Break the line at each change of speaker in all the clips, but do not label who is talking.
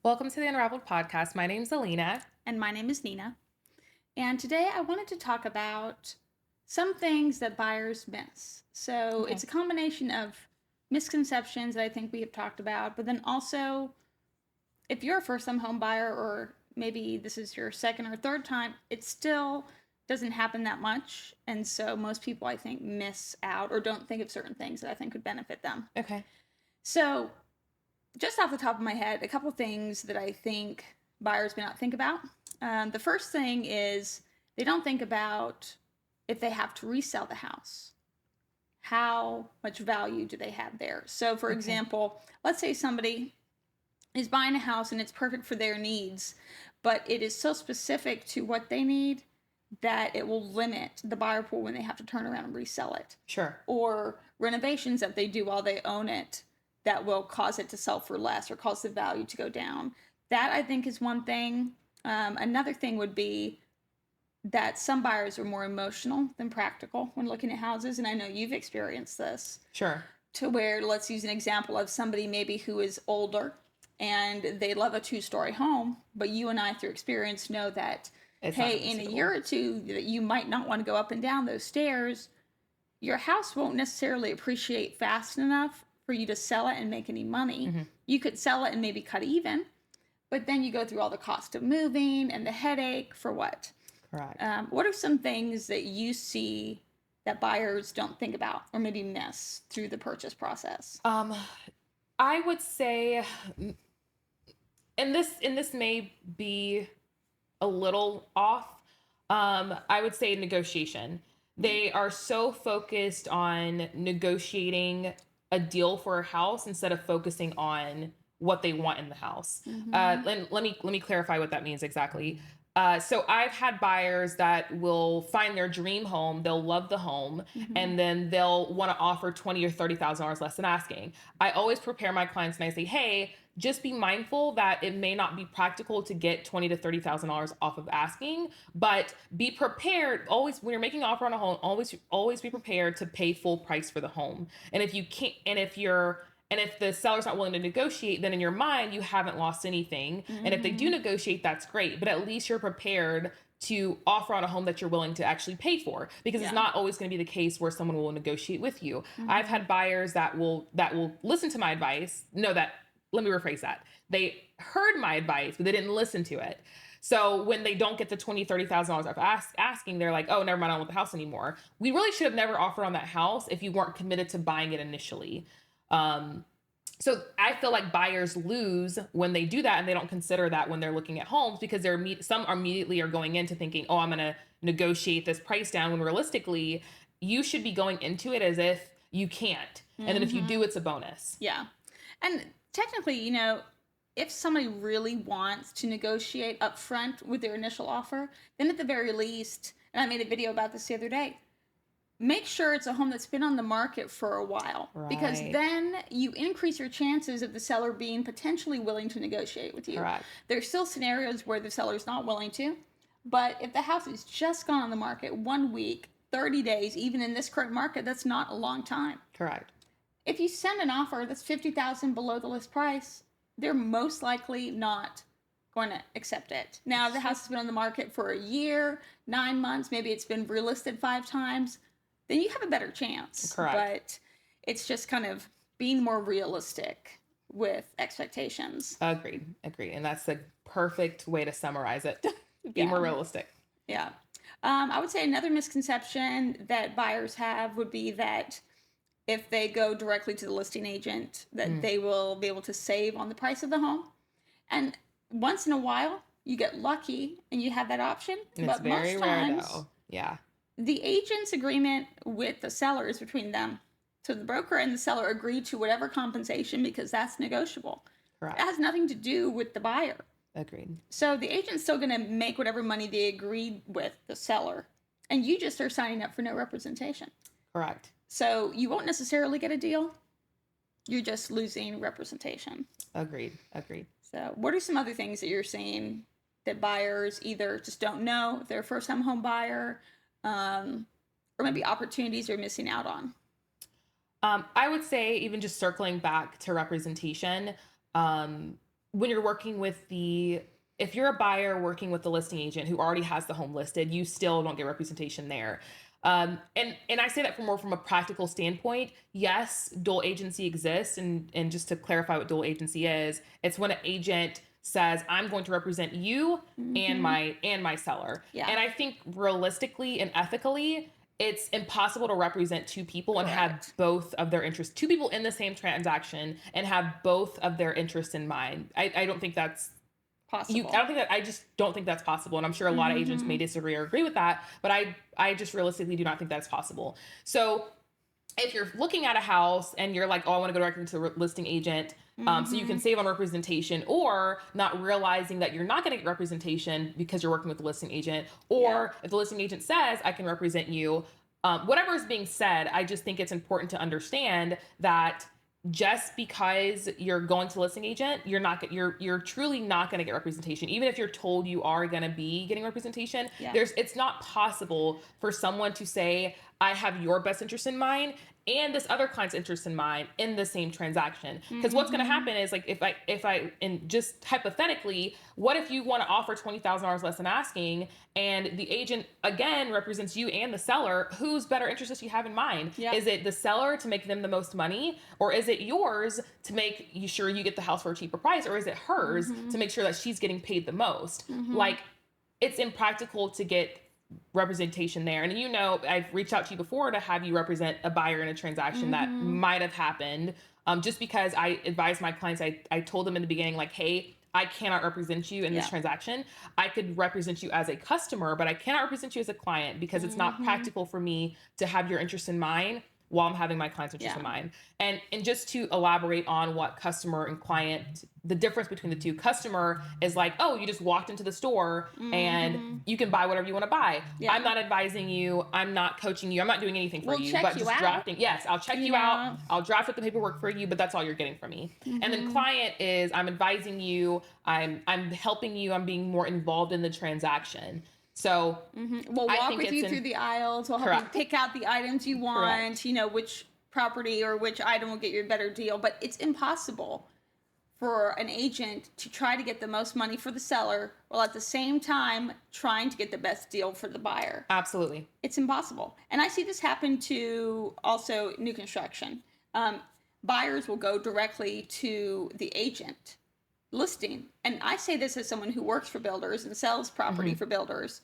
Welcome to the Unraveled Podcast. My name's Alina.
And my name is Nina. And today I wanted to talk about some things that buyers miss. So It's a combination of misconceptions that I think we have talked about, but then also if you're a first-time home buyer or maybe this is your second or third time, it still doesn't happen that much. And so most people, I think, miss out or don't think of certain things that I think would benefit them.
Okay.
So just off the top of my head, a couple things that I think buyers may not think about. The first thing is they don't think about if they have to resell the house. How much value do they have there? So, for example, let's say somebody is buying a house and it's perfect for their needs, but it is so specific to what they need that it will limit the buyer pool when they have to turn around and resell it.
Sure.
Or renovations that they do while they own it that will cause it to sell for less or cause the value to go down. That, I think, is one thing. Another thing would be that some buyers are more emotional than practical when looking at houses. And I know you've experienced this.
Sure.
To where, let's use an example of somebody maybe who is older and they love a 2-story home, but you and I, through experience, know that, hey, in a year or two, you might not want to go up and down those stairs. Your house won't necessarily appreciate fast enough for you to sell it and make any money.
Mm-hmm.
You could sell it and maybe cut even, but then you go through all the cost of moving and the headache for what?
Correct.
What are some things that you see that buyers don't think about or maybe miss through the purchase process?
I would say, and this may be a little off. I would say negotiation. They are so focused on negotiating a deal for a house instead of focusing on what they want in the house. And let me clarify what that means exactly. So I've had buyers that will find their dream home, they'll love the home, and then they'll want to offer $20,000 or $30,000 less than asking. I always prepare my clients and I say, hey, just be mindful that it may not be practical to get $20,000 to $30,000 off of asking, but be prepared. Always, when you're making an offer on a home, always be prepared to pay full price for the home. And if you can't, and if the seller's not willing to negotiate, then in your mind, you haven't lost anything. And if they do negotiate, that's great. But at least you're prepared to offer on a home that you're willing to actually pay for, because it's not always going to be the case where someone will negotiate with you. I've had buyers that will listen to my advice. Let me rephrase that. They heard my advice, but they didn't listen to it. So when they don't get the $20,000, $30,000 off asking, they're like, oh, never mind, I don't want the house anymore. We really should have never offered on that house if you weren't committed to buying it initially. So I feel like buyers lose when they do that, and they don't consider that when they're looking at homes, because some immediately are going into thinking, oh, I'm going to negotiate this price down, when realistically you should be going into it as if you can't. And then if you do, it's a bonus.
Yeah. And technically, if somebody really wants to negotiate up front with their initial offer, then at the very least, and I made a video about this the other day, make sure it's a home that's been on the market for a while, because then you increase your chances of the seller being potentially willing to negotiate with you.
Correct.
There's still scenarios where the seller's not willing to, but if the house has just gone on the market 1 week, 30 days, even in this current market, that's not a long time.
Correct.
If you send an offer that's $50,000 below the list price, they're most likely not going to accept it. Now, if the house has been on the market for a year, 9 months, maybe it's been relisted 5 times, then you have a better chance.
Correct.
But it's just kind of being more realistic with expectations.
Agreed. And that's the perfect way to summarize it. Be more realistic.
Yeah. I would say another misconception that buyers have would be that if they go directly to the listing agent, that they will be able to save on the price of the home. And once in a while, you get lucky and you have that option.
And
but
it's very
most
rare,
times,
though. Yeah.
The agent's agreement with the seller is between them. So the broker and the seller agree to whatever compensation, because that's negotiable.
Correct.
It has nothing to do with the buyer.
Agreed.
So the agent's still going to make whatever money they agreed with the seller. And you just are signing up for no representation.
Correct.
So you won't necessarily get a deal. You're just losing representation.
Agreed.
So what are some other things that you're seeing that buyers either just don't know if they're a first-time home buyer, or maybe opportunities they're missing out on?
I would say, even just circling back to representation, when you're working with if you're a buyer working with the listing agent who already has the home listed, you still don't get representation there. And I say that from a practical standpoint. Yes, dual agency exists, and just to clarify what dual agency is, it's when an agent says, I'm going to represent you and my seller.
Yeah.
And I think realistically and ethically, it's impossible to represent two people and have both of their interests, two people in the same transaction, and have both of their interests in mind. I don't think that's
possible.
I just don't think that's possible. And I'm sure a lot of agents may disagree or agree with that, but I just realistically do not think that's possible. So if you're looking at a house and you're like, oh, I want to go directly to a listing agent, so you can save on representation, or not realizing that you're not going to get representation because you're working with the listing agent, or if the listing agent says, I can represent you, whatever is being said, I just think it's important to understand that just because you're going to listing agent, you're truly not going to get representation. Even if you're told you are going to be getting representation, it's not possible for someone to say, I have your best interest in mind and this other client's interest in mind in the same transaction. Because what's going to happen is, like, and just hypothetically, what if you want to offer $20,000 less than asking, and the agent again represents you and the seller? Whose better interest do you have in mind? Is it the seller to make them the most money, or is it yours to make sure you get the house for a cheaper price, or is it hers to make sure that she's getting paid the most? Like, it's impractical to get representation there. And I've reached out to you before to have you represent a buyer in a transaction that might have happened, just because I advise my clients, I told them in the beginning, like, hey, I cannot represent you in this transaction. I could represent you as a customer, but I cannot represent you as a client, because it's not practical for me to have your interest in mind while I'm having my client's interest in mind. And just to elaborate on what customer and client, the difference between the two: customer is like, oh, you just walked into the store and you can buy whatever you want to buy. I'm not advising you. I'm not coaching you. I'm not doing anything for you, but just drafting. Yes, I'll check you out. I'll draft up the paperwork for you, but that's all you're getting from me. And then client is, I'm advising you. I'm helping you. I'm being more involved in the transaction. So
we'll walk with you through the aisles. We'll help you pick out the items you want, which property or which item will get you a better deal. But it's impossible for an agent to try to get the most money for the seller while at the same time trying to get the best deal for the buyer.
Absolutely.
It's impossible. And I see this happen to also new construction. Buyers will go directly to the agent listing. And I say this as someone who works for builders and sells property for builders.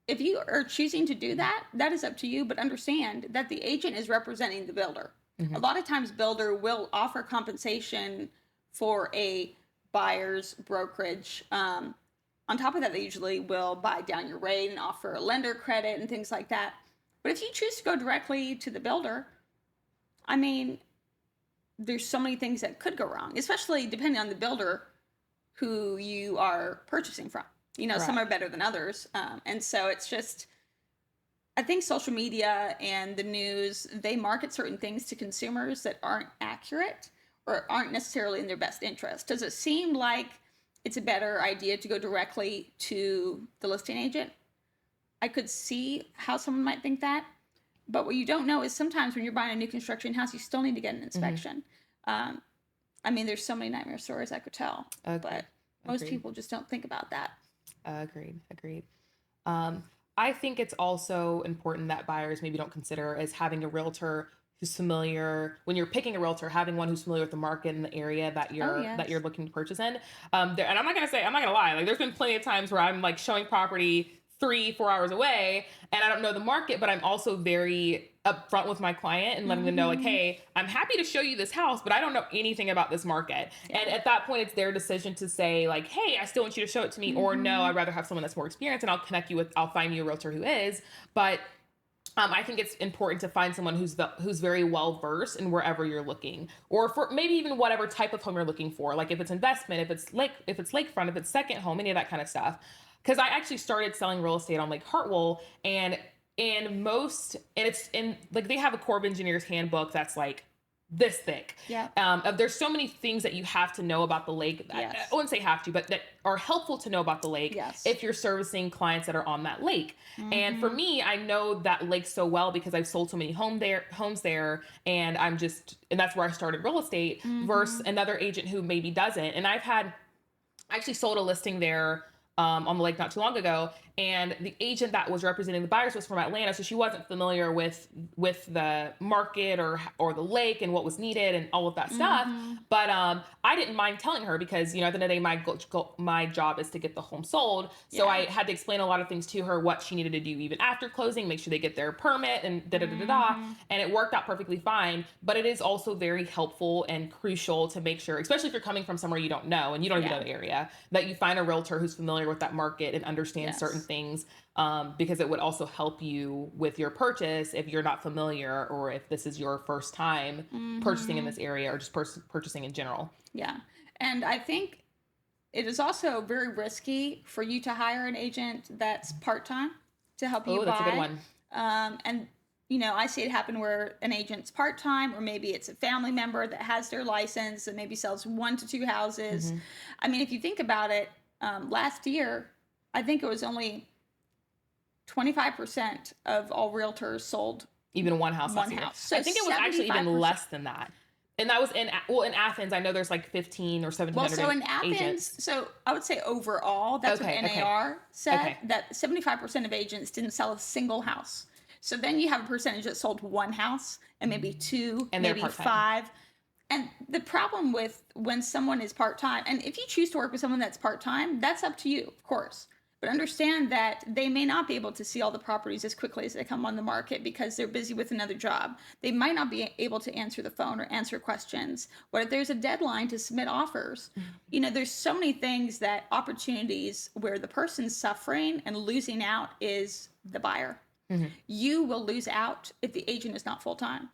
If you are choosing to do that, that is up to you, but understand that the agent is representing the builder. A lot of times builder will offer compensation for a buyer's brokerage. On top of that, they usually will buy down your rate and offer a lender credit and things like that. But if you choose to go directly to the builder, I mean, there's so many things that could go wrong, especially depending on the builder who you are purchasing from. Some are better than others. And so it's just, I think social media and the news, they market certain things to consumers that aren't accurate or aren't necessarily in their best interest. Does it seem like it's a better idea to go directly to the listing agent? I could see how someone might think that. But what you don't know is sometimes when you're buying a new construction house, you still need to get an inspection. I mean, there's so many nightmare stories I could tell, but most people just don't think about that.
Agreed. I think it's also important that buyers maybe don't consider is having a realtor who's familiar, when you're picking a realtor, having one who's familiar with the market and the area that you're looking to purchase in. And I'm not gonna lie, like, there's been plenty of times where I'm like showing property 3-4 hours away and I don't know the market, but I'm also very upfront with my client and letting them know, like, hey, I'm happy to show you this house, but I don't know anything about this market. And at that point, it's their decision to say, like, hey, I still want you to show it to me, or no, I'd rather have someone that's more experienced and I'll find you a realtor who is. But I think it's important to find someone who's very well versed in wherever you're looking, or for maybe even whatever type of home you're looking for. Like if it's investment, if it's lakefront, if it's second home, any of that kind of stuff. Because I actually started selling real estate on Lake Hartwell, and it's in, like, they have a Corps of Engineers handbook that's like this thick. There's so many things that you have to know about the lake. I wouldn't say have to, but that are helpful to know about the lake if you're servicing clients that are on that lake. And for me, I know that lake so well because I've sold so many homes there, and that's where I started real estate versus another agent who maybe doesn't. And I've had I actually sold a listing there on the lake not too long ago, and the agent that was representing the buyers was from Atlanta, so she wasn't familiar with the market or the lake and what was needed and all of that stuff. But I didn't mind telling her because, you know, at the end of the day, my job is to get the home sold. So I had to explain a lot of things to her, what she needed to do even after closing, make sure they get their permit and da da da da da. And it worked out perfectly fine. But it is also very helpful and crucial to make sure, especially if you're coming from somewhere you don't know and you don't even know the area, that you find a realtor who's familiar with that market and understands certain things, because it would also help you with your purchase if you're not familiar or if this is your first time purchasing in this area or just purchasing in general.
Yeah. And I think it is also very risky for you to hire an agent that's part-time to help you buy.
That's a good one.
And, you know, I see it happen where an agent's part-time, or maybe it's a family member that has their license and maybe sells 1 to 2 houses. I mean, if you think about it, last year, I think it was only 25% of all realtors sold
even one house.
So
I think it was actually even less than that. And that was in Athens. I know there's like 15 or 1700
so in Athens,
agents.
So I would say overall, that's what NAR said, that 75% of agents didn't sell a single house. So then you have a percentage that sold 1 house and maybe 2, and maybe 5. And the problem with when someone is part-time, and if you choose to work with someone that's part-time, that's up to you, of course. But understand that they may not be able to see all the properties as quickly as they come on the market because they're busy with another job. They might not be able to answer the phone or answer questions. What if there's a deadline to submit offers? You know, there's so many things, that opportunities where the person's suffering and losing out is the buyer. You will lose out if the agent is not full-time.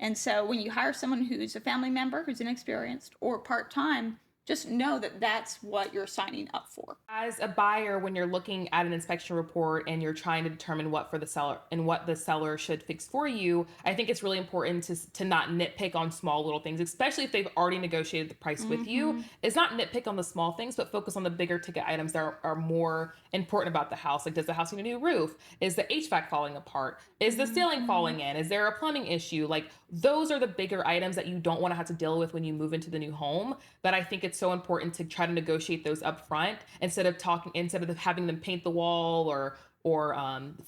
And so when you hire someone who's a family member, who's inexperienced or part-time, just know that that's what you're signing up for.
As a buyer, when you're looking at an inspection report and you're trying to determine what for the seller and what the seller should fix for you, I think it's really important to not nitpick on small little things, especially if they've already negotiated the price with you. It's not nitpick on the small things, but focus on the bigger ticket items that are more important about the house. Like, does the house need a new roof? Is the HVAC falling apart? Is the ceiling falling in? Is there a plumbing issue? Like, those are the bigger items that you don't want to have to deal with when you move into the new home, that I think it's so important to try to negotiate those up front instead of having them paint the wall or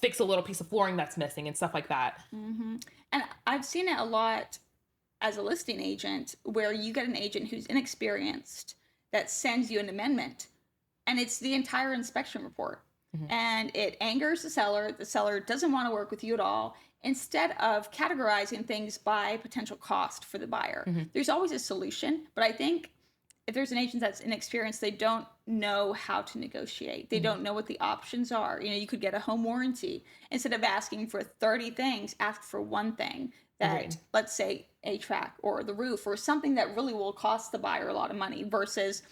fix a little piece of flooring that's missing and stuff like that.
And I've seen it a lot as a listing agent, where you get an agent who's inexperienced that sends you an amendment, and it's the entire inspection report. And it angers the seller. The seller doesn't want to work with you at all. Instead of categorizing things by potential cost for the buyer, there's always a solution. But I think if there's an agent that's inexperienced, they don't know how to negotiate. They don't know what the options are. You know, you could get a home warranty. Instead of asking for 30 things, ask for one thing that, let's say, HVAC or the roof or something that really will cost the buyer a lot of money versus,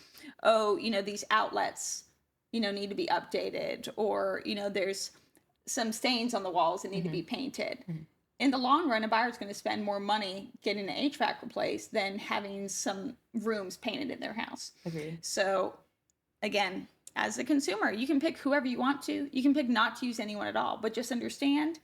oh, you know, these outlets, you know, need to be updated, or, you know, there's some stains on the walls that need to be painted. In the long run, a buyer's going to spend more money getting an HVAC replaced than having some rooms painted in their house.
Agreed.
So, again, as a consumer, you can pick whoever you want to. You can pick not to use anyone at all. But just understand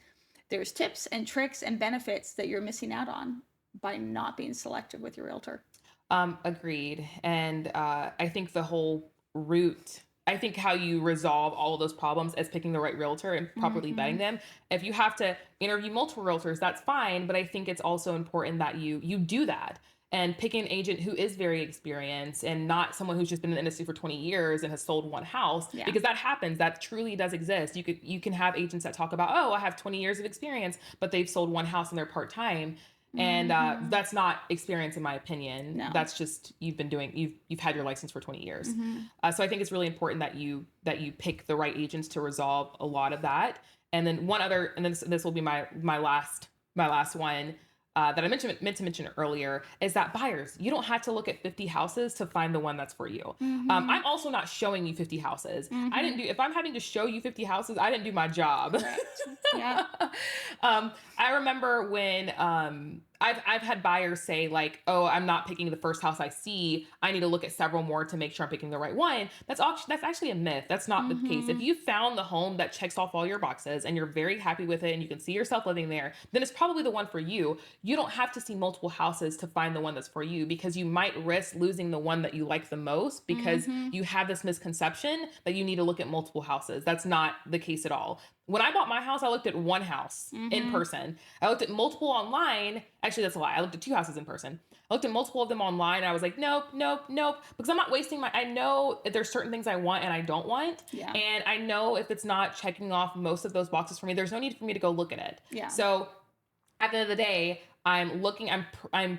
there's tips and tricks and benefits that you're missing out on by not being selective with your realtor.
Agreed. And I think the whole route, I think how you resolve all of those problems is picking the right realtor and properly vetting them. If you have to interview multiple realtors, that's fine. But I think it's also important that you do that and pick an agent who is very experienced and not someone who's just been in the industry for 20 years and has sold 1 house, because that happens. That truly does exist. You can have agents that talk about, oh, I have 20 years of experience, but they've sold 1 house and they're part-time. And that's not experience, in my opinion.
No.
That's just you've had your license for 20 years. So I think it's really important that you pick the right agents to resolve a lot of that. And then this will be my last one that I meant to mention earlier, is that buyers, you don't have to look at 50 houses to find the one that's for you. I'm also not showing you 50 houses. If I'm having to show you 50 houses, I didn't do my job.
Right. Yeah.
I remember when I've had buyers say like, oh, I'm not picking the first house I see. I need to look at several more to make sure I'm picking the right one. That's actually a myth. That's not the case. If you found the home that checks off all your boxes and you're very happy with it and you can see yourself living there, then it's probably the one for you. You don't have to see multiple houses to find the one that's for you, because you might risk losing the one that you like the most because you have this misconception that you need to look at multiple houses. That's not the case at all. When I bought my house, I looked at one house in person. I looked at multiple online. Actually, that's a lie. I looked at 2 houses in person. I looked at multiple of them online, and I was like, nope, nope, nope. Because I'm not wasting I know that there's certain things I want and I don't want.
Yeah.
And I know if it's not checking off most of those boxes for me, there's no need for me to go look at it.
Yeah.
So at the end of the day, I'm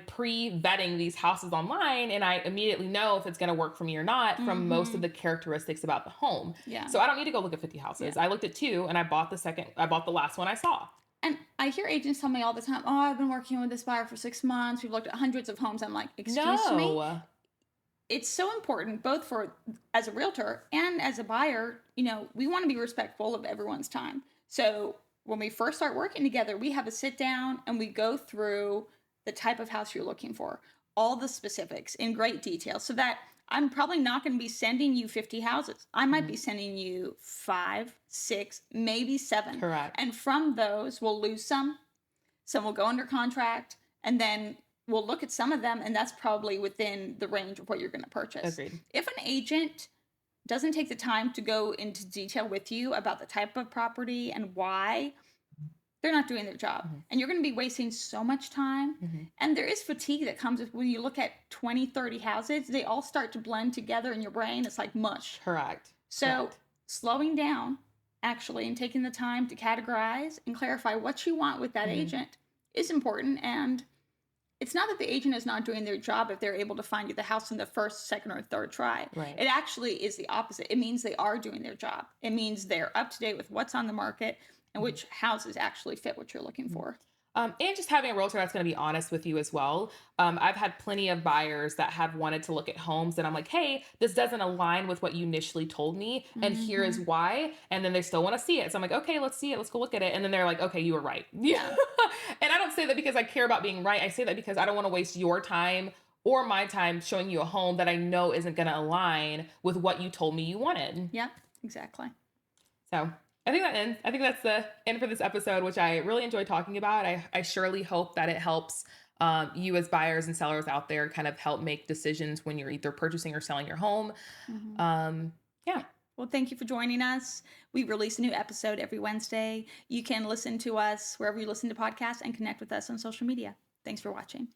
pre-vetting these houses online, and I immediately know if it's going to work for me or not from most of the characteristics about the home.
Yeah.
So I don't need to go look at 50 houses.
Yeah.
I looked at 2 and I bought the last one I saw.
And I hear agents tell me all the time, oh, I've been working with this buyer for 6 months. We've looked at hundreds of homes. I'm like, excuse me? It's so important, both for as a realtor and as a buyer, we want to be respectful of everyone's time. So when we first start working together, we have a sit down and we go through the type of house you're looking for, all the specifics in great detail, so that I'm probably not going to be sending you 50 houses. I might be sending you 5, 6, maybe 7.
Correct.
And from those, we'll lose some will go under contract, and then we'll look at some of them, and that's probably within the range of what you're going to purchase.
Agreed.
If an agent doesn't take the time to go into detail with you about the type of property and why, they're not doing their job. And you're going to be wasting so much time. And there is fatigue that comes with when you look at 20, 30 houses, they all start to blend together in your brain. It's like mush.
Correct.
So slowing down, actually, and taking the time to categorize and clarify what you want with that agent is important. And it's not that the agent is not doing their job if they're able to find you the house in the first, second, or third try.
Right.
It actually is the opposite. It means they are doing their job. It means they're up to date with what's on the market and which houses actually fit what you're looking for.
And just having a realtor that's going to be honest with you as well. I've had plenty of buyers that have wanted to look at homes and I'm like, hey, this doesn't align with what you initially told me. And here is why. And then they still want to see it. So I'm like, okay, let's see it. Let's go look at it. And then they're like, okay, you were right.
Yeah.
And I don't say that because I care about being right. I say that because I don't want to waste your time or my time showing you a home that I know isn't going to align with what you told me you wanted.
Yeah, exactly.
So I think that's the end for this episode, which I really enjoyed talking about. I surely hope that it helps you as buyers and sellers out there kind of help make decisions when you're either purchasing or selling your home. Yeah.
Well, thank you for joining us. We release a new episode every Wednesday. You can listen to us wherever you listen to podcasts and connect with us on social media. Thanks for watching.